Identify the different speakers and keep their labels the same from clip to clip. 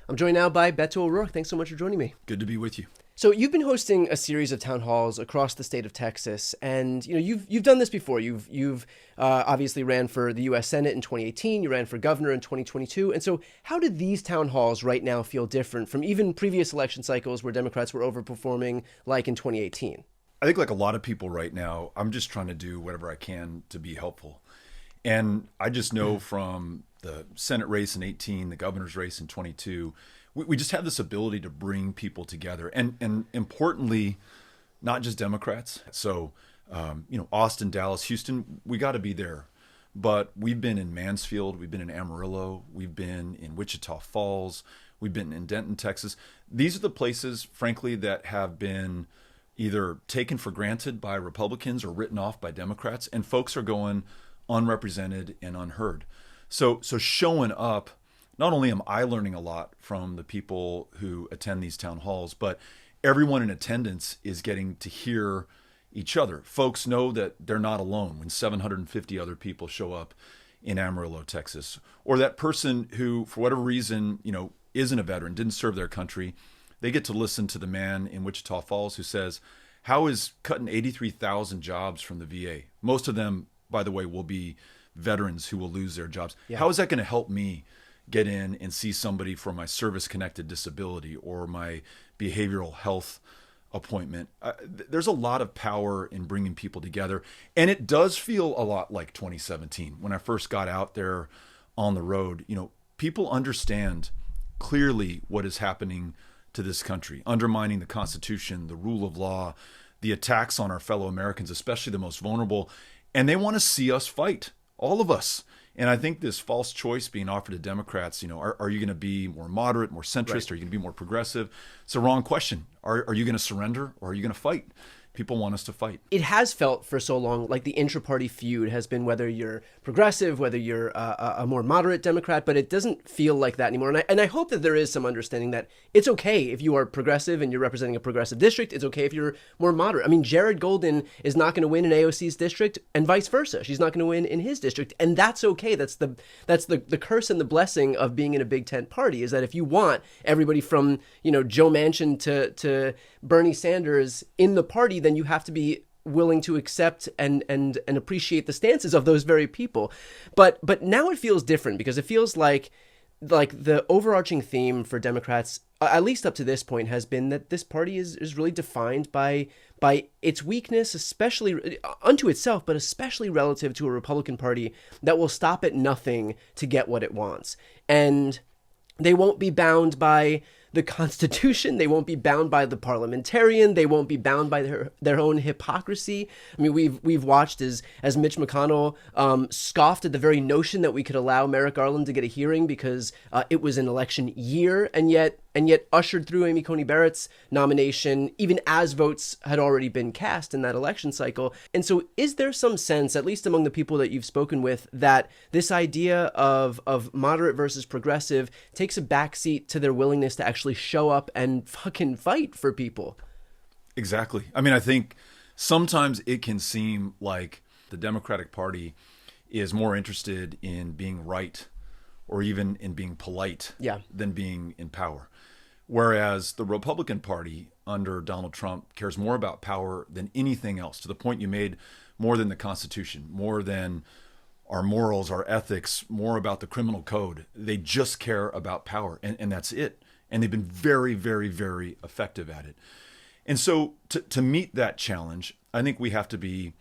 Speaker 1: I'm joined now by Beto O'Rourke. Thanks so much for joining me.
Speaker 2: Good to be with you.
Speaker 1: So you've been hosting a series of town halls across the state of Texas, and you've done this before. You've obviously ran for the U.S. Senate in 2018. You ran for governor in 2022. And so, how do these town halls right now feel different from even previous election cycles where Democrats were overperforming, like in 2018?
Speaker 2: I think like a lot of people right now, I'm just trying to do whatever I can to be helpful. And I just know from the Senate race in 18, the governor's race in 22, we just have this ability to bring people together. And importantly, not just Democrats. So, Austin, Dallas, Houston, we got to be there. But we've been in Mansfield, we've been in Amarillo, we've been in Wichita Falls, we've been in Denton, Texas. These are the places, frankly, that have been either taken for granted by Republicans or written off by Democrats, and folks are going unrepresented and unheard. So showing up, not only am I learning a lot from the people who attend these town halls, but everyone in attendance is getting to hear each other. Folks know that they're not alone when 750 other people show up in Amarillo, Texas, or that person who, for whatever reason, isn't a veteran, didn't serve their country. They get to listen to the man in Wichita Falls who says, how is cutting 83,000 jobs from the VA? Most of them, by the way, will be veterans who will lose their jobs. Yeah. How is that going to help me get in and see somebody for my service-connected disability or my behavioral health appointment? There's a lot of power in bringing people together. And it does feel a lot like 2017. When I first got out there on the road, people understand clearly what is happening to this country, undermining the Constitution, the rule of law, the attacks on our fellow Americans, especially the most vulnerable. And they want to see us fight, all of us. And I think this false choice being offered to Democrats, are you going to be more moderate, more centrist? Right. Are you going to be more progressive? It's the wrong question. Are you going to surrender or are you going to fight? People want us to fight.
Speaker 1: It has felt for so long like the intra-party feud has been whether you're progressive, whether you're a more moderate Democrat, but it doesn't feel like that anymore. And I hope that there is some understanding that it's okay if you are progressive and you're representing a progressive district. It's okay if you're more moderate. I mean, Jared Golden is not going to win in AOC's district and vice versa. She's not going to win in his district. And that's okay. That's the curse and the blessing of being in a big tent party is that if you want everybody from, Joe Manchin to Bernie Sanders in the party, then you have to be willing to accept and appreciate the stances of those very people. But now it feels different because it feels like the overarching theme for Democrats, at least up to this point, has been that this party is really defined by its weakness, especially unto itself, but especially relative to a Republican Party that will stop at nothing to get what it wants. And they won't be bound by the Constitution. They won't be bound by the parliamentarian. They won't be bound by their own hypocrisy. I mean, we've watched as Mitch McConnell scoffed at the very notion that we could allow Merrick Garland to get a hearing because it was an election year, and yet ushered through Amy Coney Barrett's nomination, even as votes had already been cast in that election cycle. And so is there some sense, at least among the people that you've spoken with, that this idea of moderate versus progressive takes a backseat to their willingness to actually show up and fucking fight for people?
Speaker 2: Exactly. I mean, I think sometimes it can seem like the Democratic Party is more interested in being right or even in being polite than being in power. Whereas the Republican Party under Donald Trump cares more about power than anything else, to the point you made, more than the Constitution, more than our morals, our ethics, more about the criminal code. They just care about power, and that's it. And they've been very, very, very effective at it. And so to meet that challenge, I think we have to be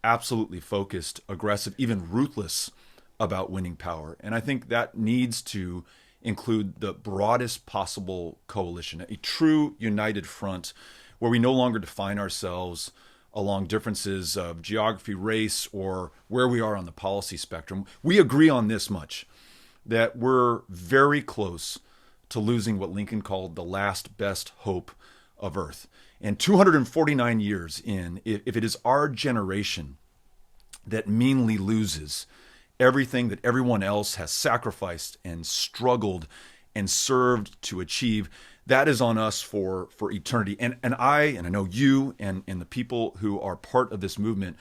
Speaker 2: absolutely focused, aggressive, even ruthless about winning power. And I think that needs to include the broadest possible coalition, a true united front where we no longer define ourselves along differences of geography, race, or where we are on the policy spectrum. We agree on this much, that we're very close to losing what Lincoln called the last best hope of Earth. And 249 years in, if it is our generation that meanly loses everything that everyone else has sacrificed and struggled and served to achieve, that is on us for eternity. And I know you and the people who are part of this movement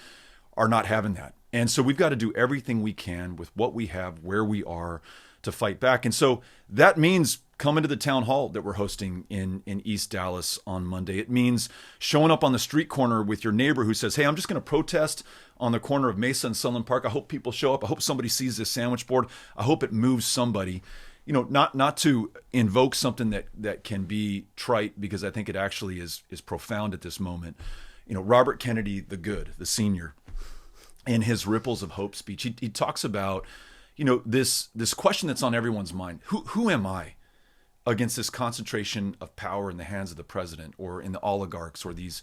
Speaker 2: are not having that. And so we've got to do everything we can with what we have, where we are, to fight back. And so that means coming to the town hall that we're hosting in East Dallas on Monday. It means showing up on the street corner with your neighbor who says, hey, I'm just going to protest on the corner of Mesa and Sunland Park. I hope people show up. I hope somebody sees this sandwich board. I hope it moves somebody. You know, not to invoke something that can be trite, because I think it actually is profound at this moment. You know, Robert Kennedy, the senior, in his Ripples of Hope speech, he talks about, you know, this question that's on everyone's mind. Who am I against this concentration of power in the hands of the president or in the oligarchs or these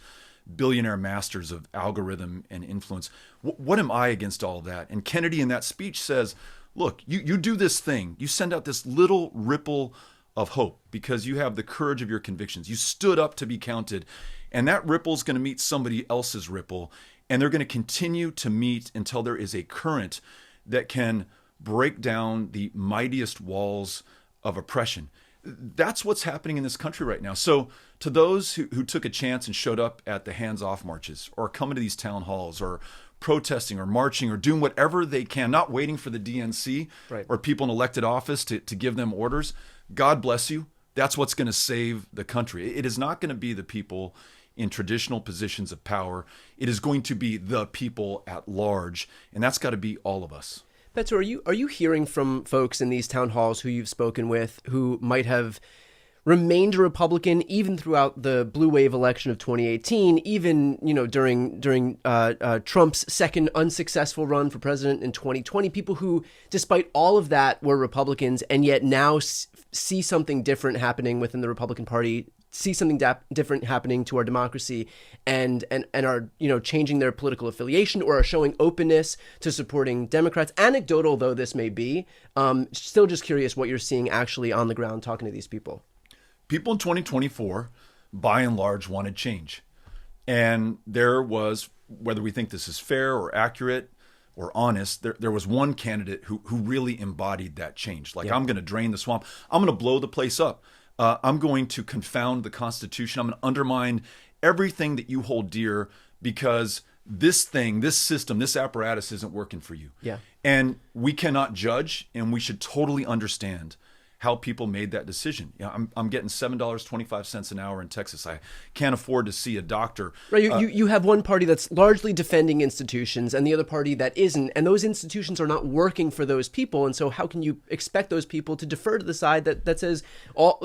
Speaker 2: billionaire masters of algorithm and influence? What am I against all of that? And Kennedy in that speech says, look, you do this thing. You send out this little ripple of hope because you have the courage of your convictions. You stood up to be counted. And that ripple is going to meet somebody else's ripple. And they're going to continue to meet until there is a current that can break down the mightiest walls of oppression. That's what's happening in this country right now. So to those who took a chance and showed up at the hands-off marches or coming to these town halls or protesting or marching or doing whatever they can, not waiting for the DNC
Speaker 1: right.
Speaker 2: or people in elected office to give them orders, God bless you. That's what's going to save the country. It is not going to be the people in traditional positions of power. It is going to be the people at large, and that's got to be all of us.
Speaker 1: Beto, are you hearing from folks in these town halls who you've spoken with who might have remained a Republican even throughout the blue wave election of 2018, even, you know, during Trump's second unsuccessful run for president in 2020, people who, despite all of that, were Republicans and yet now see something different happening within the Republican Party, see something different happening to our democracy, and are, you know, changing their political affiliation or are showing openness to supporting Democrats. Anecdotal though this may be, still just curious what you're seeing actually on the ground talking to these people.
Speaker 2: People in 2024, by and large, wanted change. And there was, whether we think this is fair or accurate or honest, there was one candidate who really embodied that change. Like, yeah. I'm going to drain the swamp. I'm going to blow the place up. I'm going to confound the Constitution. I'm going to undermine everything that you hold dear because this thing, this system, this apparatus isn't working for you.
Speaker 1: Yeah.
Speaker 2: And we cannot judge, and we should totally understand how people made that decision. You know, I'm getting $7.25 an hour in Texas. I can't afford to see a doctor.
Speaker 1: Right. You have one party that's largely defending institutions and the other party that isn't. And those institutions are not working for those people. And so how can you expect those people to defer to the side that says,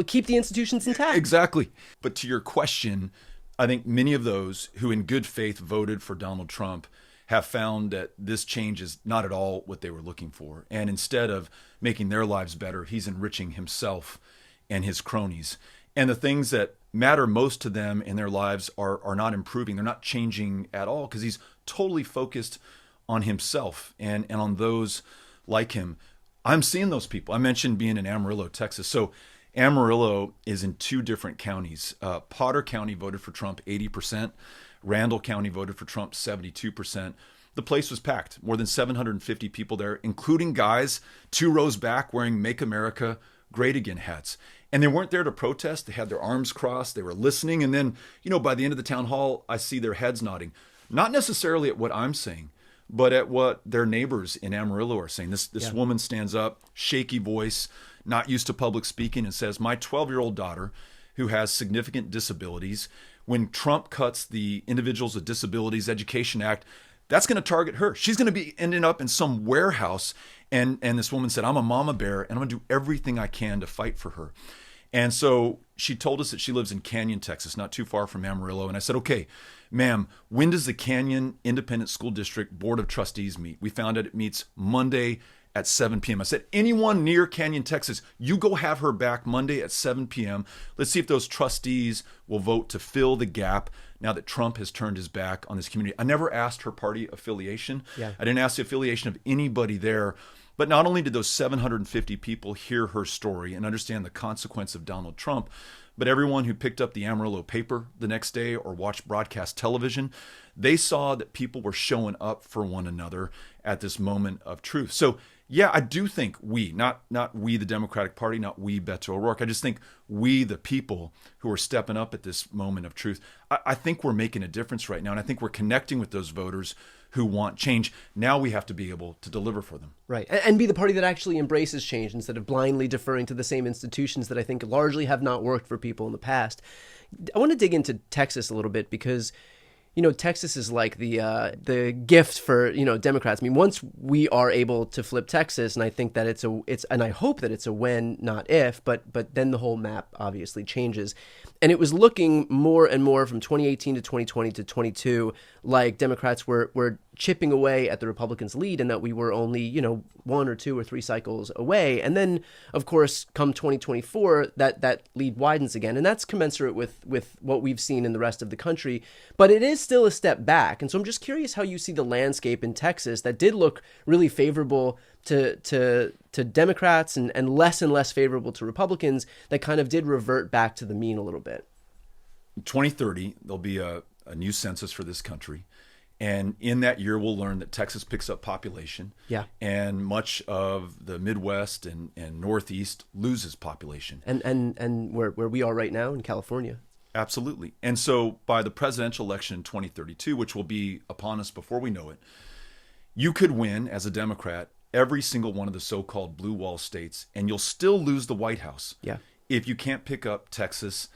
Speaker 1: keep the institutions intact?
Speaker 2: Exactly. But to your question, I think many of those who in good faith voted for Donald Trump have found that this change is not at all what they were looking for. And instead of making their lives better, he's enriching himself and his cronies. And the things that matter most to them in their lives are not improving. They're not changing at all because he's totally focused on himself and on those like him. I'm seeing those people. I mentioned being in Amarillo, Texas. So Amarillo is in two different counties. Potter County voted for Trump 80%. Randall County voted for Trump 72%. The place was packed. More than 750 people there, including guys 2 rows back wearing Make America Great Again hats. And they weren't there to protest. They had their arms crossed. They were listening. And then, you know, by the end of the town hall, I see their heads nodding. Not necessarily at what I'm saying, but at what their neighbors in Amarillo are saying. This woman stands up, shaky voice, not used to public speaking, and says, my 12-year-old daughter, who has significant disabilities, when Trump cuts the Individuals with Disabilities Education Act, that's going to target her. She's going to be ending up in some warehouse. And this woman said, I'm a mama bear, and I'm going to do everything I can to fight for her. And so she told us that she lives in Canyon, Texas, not too far from Amarillo. And I said, okay, ma'am, when does the Canyon Independent School District Board of Trustees meet? We found out it meets Monday at 7 p.m. I said, anyone near Canyon, Texas, you go have her back Monday at 7 p.m. Let's see if those trustees will vote to fill the gap now that Trump has turned his back on this community. I never asked her party affiliation. Yeah. I didn't ask the affiliation of anybody there. But not only did those 750 people hear her story and understand the consequence of Donald Trump, but everyone who picked up the Amarillo paper the next day or watched broadcast television, they saw that people were showing up for one another at this moment of truth. So yeah, I do think we, not we, the Democratic Party, not we, Beto O'Rourke. I just think we, the people who are stepping up at this moment of truth, I think we're making a difference right now. And I think we're connecting with those voters who want change. Now we have to be able to deliver for them.
Speaker 1: Right. And be the party that actually embraces change instead of blindly deferring to the same institutions that I think largely have not worked for people in the past. I want to dig into Texas a little bit because, Texas is like the gift for, Democrats. I mean, once we are able to flip Texas, and I think that and I hope that it's a when, not if, but then the whole map obviously changes. And it was looking more and more from 2018 to 2020 to 22 like Democrats were chipping away at the Republicans' lead and that we were only, 1 or 2 or 3 cycles away. And then, of course, come 2024, that lead widens again. And that's commensurate with what we've seen in the rest of the country. But it is still a step back. And so I'm just curious how you see the landscape in Texas that did look really favorable to Democrats and less favorable to Republicans that kind of did revert back to the mean a little bit.
Speaker 2: In 2030, there'll be a new census for this country. And in that year, we'll learn that Texas picks up population.
Speaker 1: Yeah.
Speaker 2: And much of the Midwest and Northeast loses population.
Speaker 1: And where we are right now in California.
Speaker 2: Absolutely. And so by the presidential election in 2032, which will be upon us before we know it, you could win as a Democrat every single one of the so-called blue wall states, and you'll still lose the White House.
Speaker 1: Yeah.
Speaker 2: If you can't pick up Texas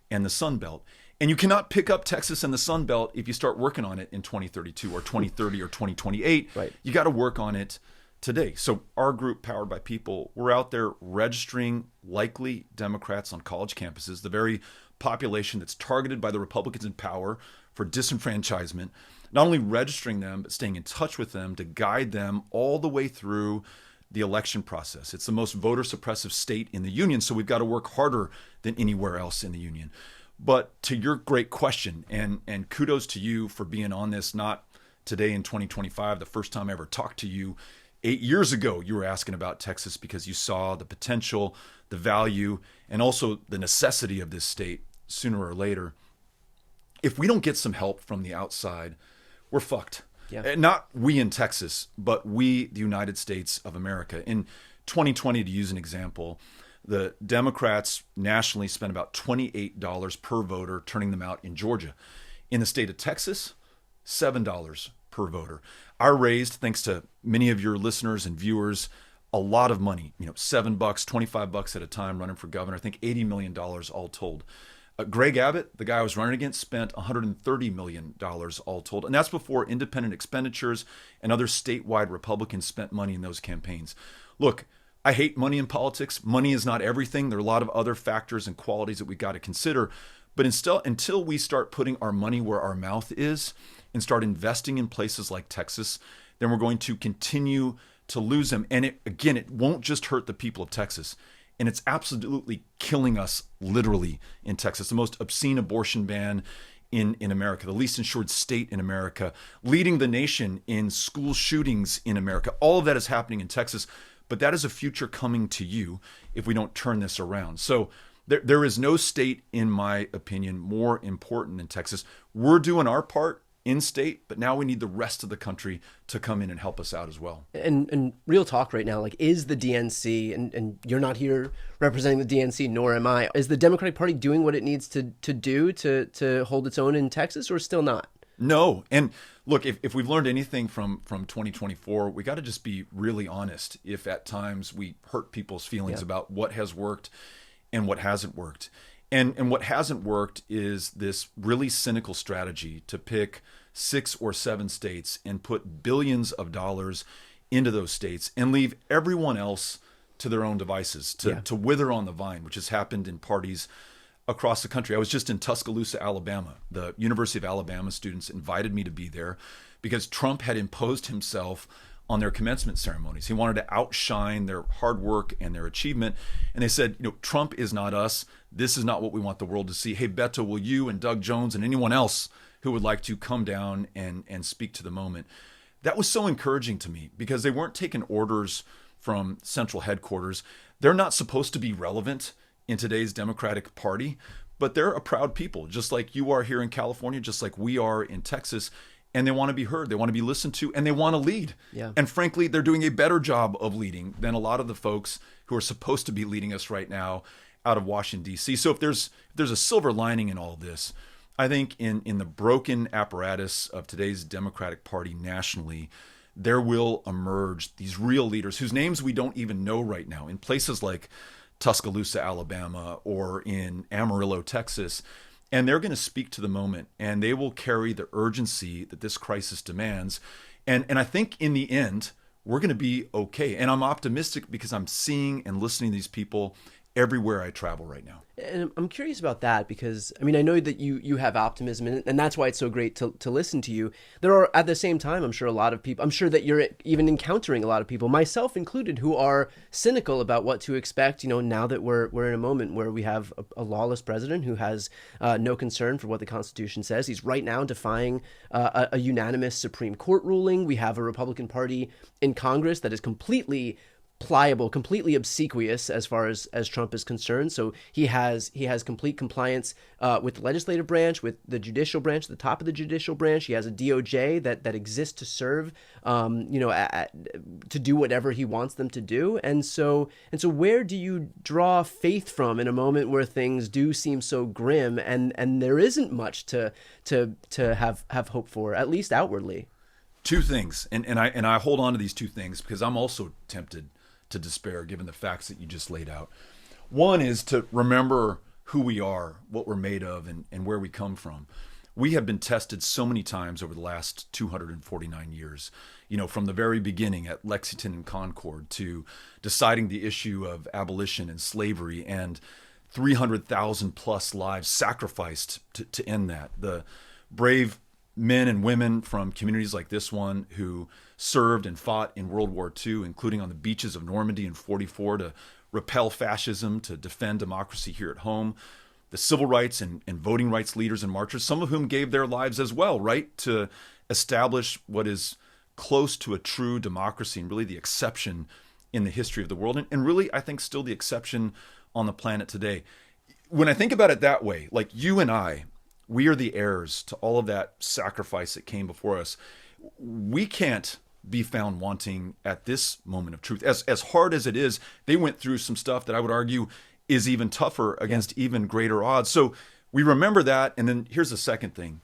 Speaker 2: and the Sun Belt. And you cannot pick up Texas and the Sun Belt if you start working on it in 2032 or 2030 or 2028.
Speaker 1: Right.
Speaker 2: You got to work on it today. So our group, Powered by People, we're out there registering likely Democrats on college campuses, the very population that's targeted by the Republicans in power for disenfranchisement, not only registering them, but staying in touch with them to guide them all the way through the election process. It's the most voter suppressive state in the union, so we've got to work harder than anywhere else in the union. But to your great question, and kudos to you for being on this, not today in 2025, the first time I ever talked to you. 8 years ago, you were asking about Texas because you saw the potential, the value, and also the necessity of this state sooner or later. If we don't get some help from the outside, we're fucked.
Speaker 1: Yeah.
Speaker 2: And not we in Texas, but we, the United States of America. In 2020, to use an example, the Democrats nationally spent about $28 per voter turning them out in Georgia. In the state of Texas, $7 per voter. I raised, thanks to many of your listeners and viewers, a lot of money, $7, $25 at a time running for governor. I think $80 million all told. Greg Abbott, the guy I was running against, spent $130 million all told. And that's before independent expenditures and other statewide Republicans spent money in those campaigns. Look, I hate money in politics. Money is not everything. There are a lot of other factors and qualities that we got to consider. But until we start putting our money where our mouth is and start investing in places like Texas, then we're going to continue to lose them. And it won't just hurt the people of Texas. And it's absolutely killing us literally in Texas. The most obscene abortion ban in America, the least insured state in America, leading the nation in school shootings in America. All of that is happening in Texas. But that is a future coming to you if we don't turn this around. So there is no state, in my opinion, more important than Texas. We're doing our part in state, but now we need the rest of the country to come in and help us out as well.
Speaker 1: And real talk right now, like, is the DNC, and you're not here representing the DNC, nor am I, is the Democratic Party doing what it needs to do to hold its own in Texas, or still not?
Speaker 2: No. And look, if we've learned anything from 2024, we got to just be really honest if at times we hurt people's feelings about what has worked and what hasn't worked. And what hasn't worked is this really cynical strategy to pick 6 or 7 states and put billions of dollars into those states and leave everyone else to their own devices, to wither on the vine, which has happened in parties across the country. I was just in Tuscaloosa, Alabama. The University of Alabama students invited me to be there because Trump had imposed himself on their commencement ceremonies. He wanted to outshine their hard work and their achievement. And they said, Trump is not us. This is not what we want the world to see. Hey, Beto, will you and Doug Jones and anyone else who would like to come down and speak to the moment? That was so encouraging to me because they weren't taking orders from central headquarters. They're not supposed to be relevant in today's Democratic Party, but they're a proud people, just like you are here in California, just like we are in Texas, and they want to be heard, they want to be listened to, and they want to lead.
Speaker 1: Yeah.
Speaker 2: And frankly, they're doing a better job of leading than a lot of the folks who are supposed to be leading us right now out of Washington, D.C. So if there's a silver lining in all of this, I think in the broken apparatus of today's Democratic Party nationally, there will emerge these real leaders whose names we don't even know right now in places like Tuscaloosa, Alabama, or in Amarillo, Texas. And they're going to speak to the moment, and they will carry the urgency that this crisis demands. And I think in the end, we're going to be okay. And I'm optimistic because I'm seeing and listening to these people everywhere I travel right now.
Speaker 1: And I'm curious about that because, I mean, I know that you have optimism, and that's why it's so great to listen to you. There are, at the same time, I'm sure a lot of people, I'm sure that you're even encountering a lot of people, myself included, who are cynical about what to expect, now that we're in a moment where we have a lawless president who has no concern for what the Constitution says. He's right now defying a unanimous Supreme Court ruling. We have a Republican Party in Congress that is completely pliable, completely obsequious as far as Trump is concerned. So he has complete compliance with the legislative branch, with the judicial branch, the top of the judicial branch. He has a DOJ that exists to serve, to do whatever he wants them to do. And so where do you draw faith from in a moment where things do seem so grim and there isn't much to have hope for, at least outwardly?
Speaker 2: Two things, and I hold on to these two things because I'm also tempted to despair given the facts that you just laid out. One is to remember who we are, what we're made of, and where we come from. We have been tested so many times over the last 249 years, from the very beginning at Lexington and Concord to deciding the issue of abolition and slavery and 300,000 plus lives sacrificed to end that. The brave men and women from communities like this one who served and fought in World War II, including on the beaches of Normandy in 44 to repel fascism, to defend democracy here at home. The civil rights and voting rights leaders and marchers, some of whom gave their lives as well, right, to establish what is close to a true democracy and really the exception in the history of the world. And really, I think, still the exception on the planet today. When I think about it that way, like you and I, we are the heirs to all of that sacrifice that came before us. We can't be found wanting at this moment of truth. As hard as it is, they went through some stuff that I would argue is even tougher against even greater odds. So we remember that. And then here's the second thing,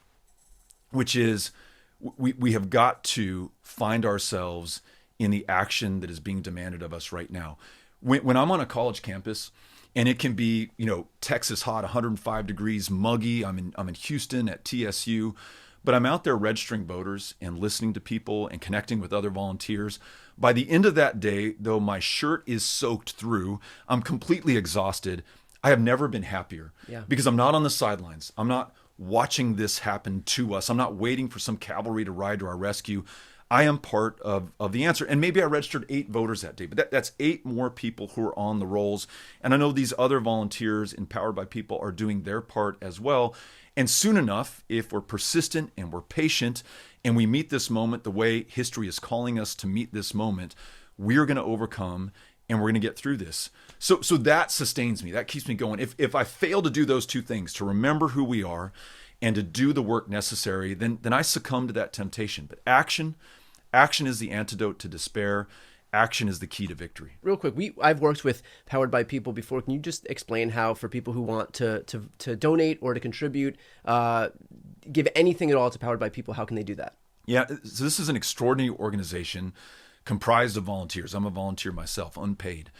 Speaker 2: which is we have got to find ourselves in the action that is being demanded of us right now. When I'm on a college campus, and it can be, Texas hot, 105 degrees, muggy. I'm in Houston at TSU, but I'm out there registering voters and listening to people and connecting with other volunteers. By the end of that day, though my shirt is soaked through, I'm completely exhausted. I have never been happier because I'm not on the sidelines. I'm not watching this happen to us. I'm not waiting for some cavalry to ride to our rescue. I am part of the answer. And maybe I registered 8 voters that day, but that's 8 more people who are on the rolls. And I know these other volunteers empowered by people are doing their part as well. And soon enough, if we're persistent and we're patient and we meet this moment the way history is calling us to meet this moment, we're going to overcome and we're going to get through this. So that sustains me. That keeps me going. If I fail to do those two things, to remember who we are and to do the work necessary, then I succumb to that temptation. But action is the antidote to despair. Action is the key to victory.
Speaker 1: Real quick, I've worked with Powered by People before. Can you just explain how, for people who want to donate or to contribute, give anything at all to Powered by People, how can they do that?
Speaker 2: Yeah, so this is an extraordinary organization comprised of volunteers. I'm a volunteer myself, unpaid.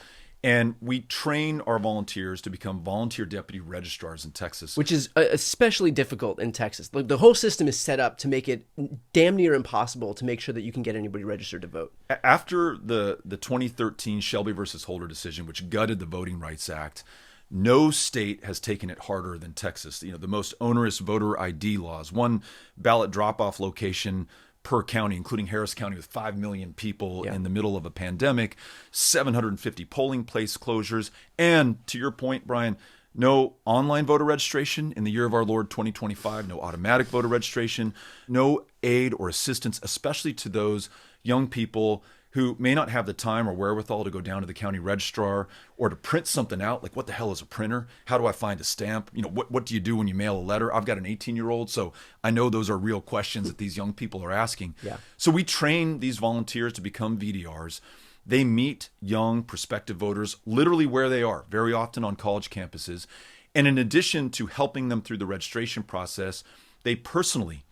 Speaker 2: And we train our volunteers to become volunteer deputy registrars in Texas.
Speaker 1: Which is especially difficult in Texas. The whole system is set up to make it damn near impossible to make sure that you can get anybody registered to vote.
Speaker 2: After the 2013 Shelby versus Holder decision, which gutted the Voting Rights Act, no state has taken it harder than Texas. The most onerous voter ID laws, one ballot drop-off location per county, including Harris County with 5 million people in the middle of a pandemic, 750 polling place closures, and to your point, Brian, no online voter registration in the year of our Lord 2025, no automatic voter registration, no aid or assistance, especially to those young people who may not have the time or wherewithal to go down to the county registrar or to print something out. Like, what the hell is a printer? How do I find a stamp? What do you do when you mail a letter? I've got an 18-year-old, so I know those are real questions that these young people are asking.
Speaker 1: Yeah.
Speaker 2: So we train these volunteers to become VDRs. They meet young prospective voters literally where they are, very often on college campuses. And in addition to helping them through the registration process, they personally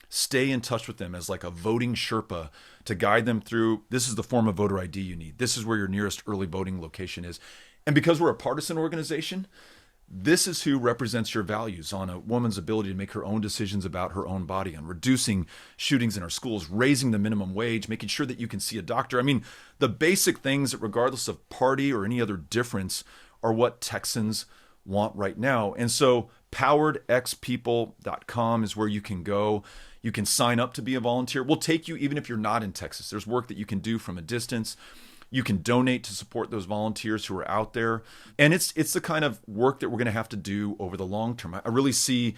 Speaker 2: stay in touch with them as like a voting Sherpa to guide them through, this is the form of voter ID you need. This is where your nearest early voting location is. And because we're a partisan organization, this is who represents your values on a woman's ability to make her own decisions about her own body, on reducing shootings in our schools, raising the minimum wage, making sure that you can see a doctor. I mean, the basic things that regardless of party or any other difference are what Texans want right now. And so poweredxpeople.com is where you can go. You can sign up to be a volunteer. We'll take you even if you're not in Texas. There's work that you can do from a distance. You can donate to support those volunteers who are out there. And it's the kind of work that we're going to have to do over the long term. I really see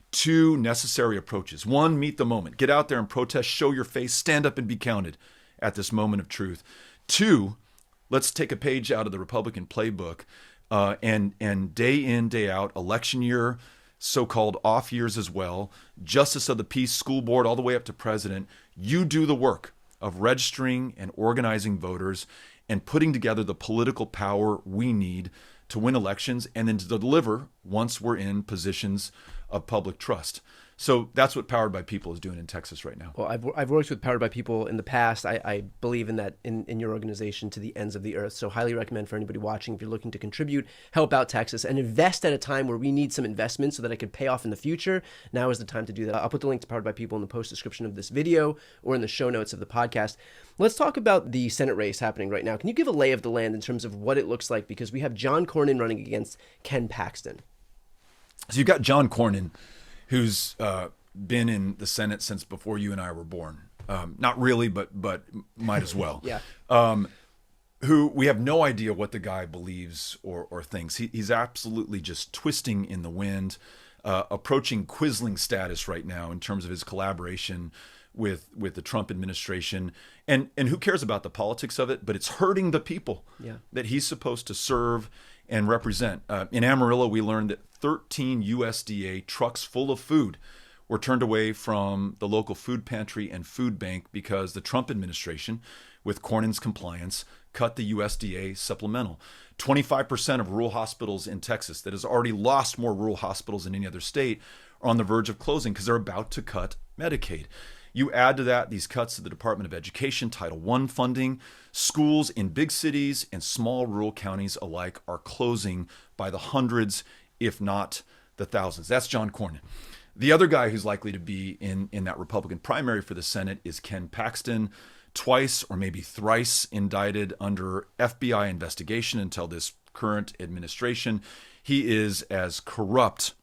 Speaker 2: two necessary approaches. One, meet the moment. Get out there and protest, show your face, stand up and be counted at this moment of truth. Two, let's take a page out of the Republican playbook and day in, day out, election year, so-called off years as well, justice of the peace, school board, all the way up to president, you do the work of registering and organizing voters and putting together the political power we need to win elections and then to deliver once we're in positions of public trust. So that's what Powered by People is doing in Texas right now.
Speaker 1: Well, I've worked with Powered by People in the past. I believe in that in your organization to the ends of the earth. So highly recommend for anybody watching, if you're looking to contribute, help out Texas and invest at a time where we need some investment so that it could pay off in the future. Now is the time to do that. I'll put the link to Powered by People in the post description of this video or in the show notes of the podcast. Let's talk about the Senate race happening right now. Can you give a lay of the land in terms of what it looks like? Because we have John Cornyn running against Ken Paxton.
Speaker 2: So you've got John Cornyn, who's been in the Senate since before you and I were born. Not really, but might as well.
Speaker 1: Yeah.
Speaker 2: Who we have no idea what the guy believes or thinks. He's absolutely just twisting in the wind, approaching Quisling status right now in terms of his collaboration with the Trump administration. And who cares about the politics of it? But it's hurting the people that he's supposed to serve and represent. In Amarillo, we learned that 13 USDA trucks full of food were turned away from the local food pantry and food bank because the Trump administration, with Cornyn's compliance, cut the USDA supplemental. 25% of rural hospitals in Texas that has already lost more rural hospitals than any other state are on the verge of closing because they're about to cut Medicaid. You add to that these cuts to the Department of Education, Title I funding. Schools in big cities and small rural counties alike are closing by the hundreds, if not the thousands. That's John Cornyn. The other guy who's likely to be in that Republican primary for the Senate is Ken Paxton, twice or maybe thrice indicted under FBI investigation until this current administration. He is as corrupt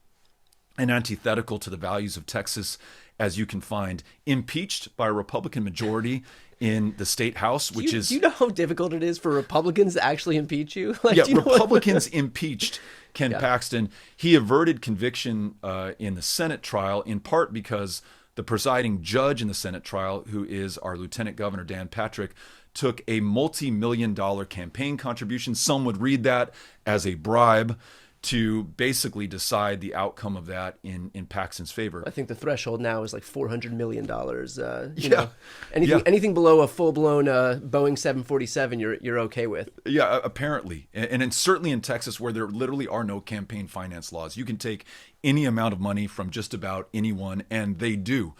Speaker 2: and antithetical to the values of Texas as you can find, impeached by a Republican majority in the state house, which
Speaker 1: do you know how difficult it is for Republicans to actually impeach you?
Speaker 2: Republicans impeached Ken Paxton. He averted conviction in the Senate trial, in part because the presiding judge in the Senate trial, who is our Lieutenant Governor Dan Patrick, took a multi-million-dollar campaign contribution. Some would read that as a bribe to basically decide the outcome of that in Paxton's favor.
Speaker 1: I think the threshold now is like $400 million. Anything below a full-blown Boeing 747, you're okay with.
Speaker 2: Yeah, apparently. And certainly in Texas, where there literally are no campaign finance laws. You can take any amount of money from just about anyone, and they do.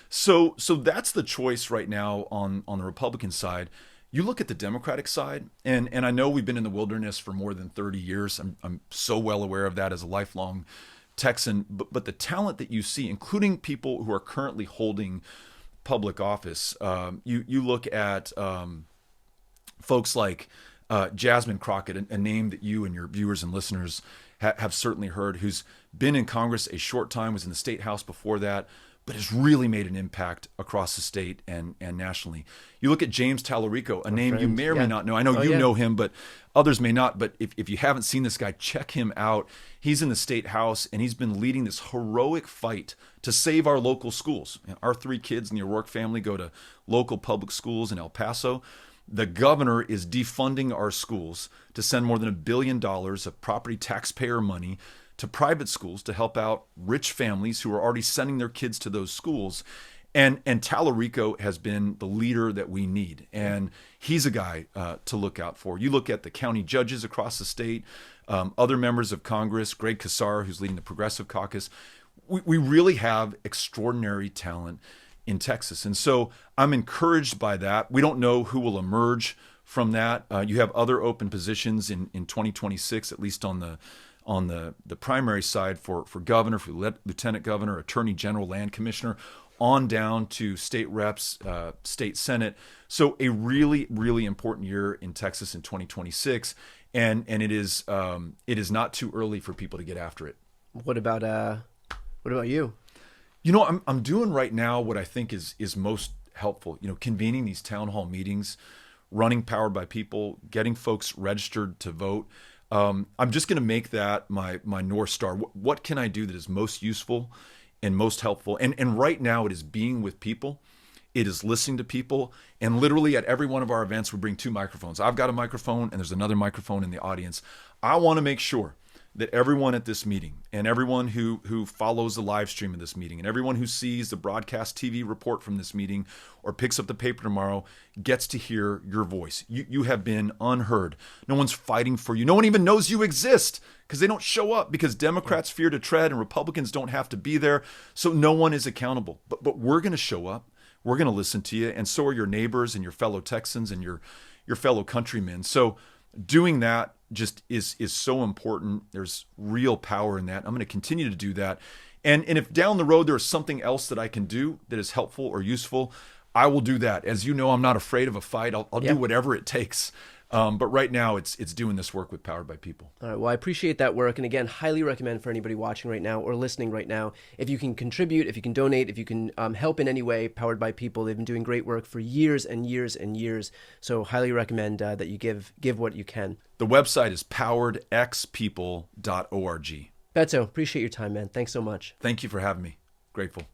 Speaker 2: So that's the choice right now on the Republican side. You look at the Democratic side, and I know we've been in the wilderness for more than 30 years. I'm so well aware of that as a lifelong Texan. But the talent that you see, including people who are currently holding public office, you look at folks like Jasmine Crockett, a name that you and your viewers and listeners have certainly heard, who's been in Congress a short time, was in the state house before that, but has really made an impact across the state and nationally. You look at James Tallarico, a name you may or may not know. I know you know him, but others may not. But if you haven't seen this guy, check him out. He's in the state house, and he's been leading this heroic fight to save our local schools. Our 3 kids in the O'Rourke family go to local public schools in El Paso. The governor is defunding our schools to send more than $1 billion of property taxpayer money to private schools to help out rich families who are already sending their kids to those schools. And Tallarico has been the leader that we need. And he's a guy to look out for. You look at the county judges across the state. other members of Congress, Greg Casar, who's leading the Progressive Caucus. We really have extraordinary talent in Texas. And so I'm encouraged by that. We don't know who will emerge from that. You have other open positions in 2026, at least on the primary side for governor, for lieutenant governor, attorney general, land commissioner, on down to state reps, state senate. So a really, really important year in Texas in 2026. And it is not too early for people to get after it.
Speaker 1: What about you?
Speaker 2: You know, I'm doing right now what I think is most helpful. You know, convening these town hall meetings, running Powered by People, getting folks registered to vote. I'm just going to make that my North Star. What can I do that is most useful and most helpful? And right now it is being with people. It is listening to people. And literally at every one of our events, we bring 2 microphones. I've got a microphone and there's another microphone in the audience. I want to make sure that everyone at this meeting and everyone who follows the live stream of this meeting and everyone who sees the broadcast TV report from this meeting or picks up the paper tomorrow gets to hear your voice. You have been unheard. No one's fighting for you. No one even knows you exist because they don't show up because Democrats fear to tread and Republicans don't have to be there. So no one is accountable. But we're going to show up. We're going to listen to you. And so are your neighbors and your fellow Texans and your fellow countrymen. So doing that just is so important. There's real power in that. I'm going to continue to do that. And if down the road there is something else that I can do that is helpful or useful, I will do that. As you know, I'm not afraid of a fight. I'll do whatever it takes. But right now it's doing this work with Powered by People.
Speaker 1: All right. Well, I appreciate that work. And again, highly recommend for anybody watching right now or listening right now, if you can contribute, if you can donate, if you can help in any way, Powered by People. They've been doing great work for years and years and years. So highly recommend that you give what you can.
Speaker 2: The website is poweredxpeople.org.
Speaker 1: Beto, appreciate your time, man. Thanks so much.
Speaker 2: Thank you for having me. Grateful.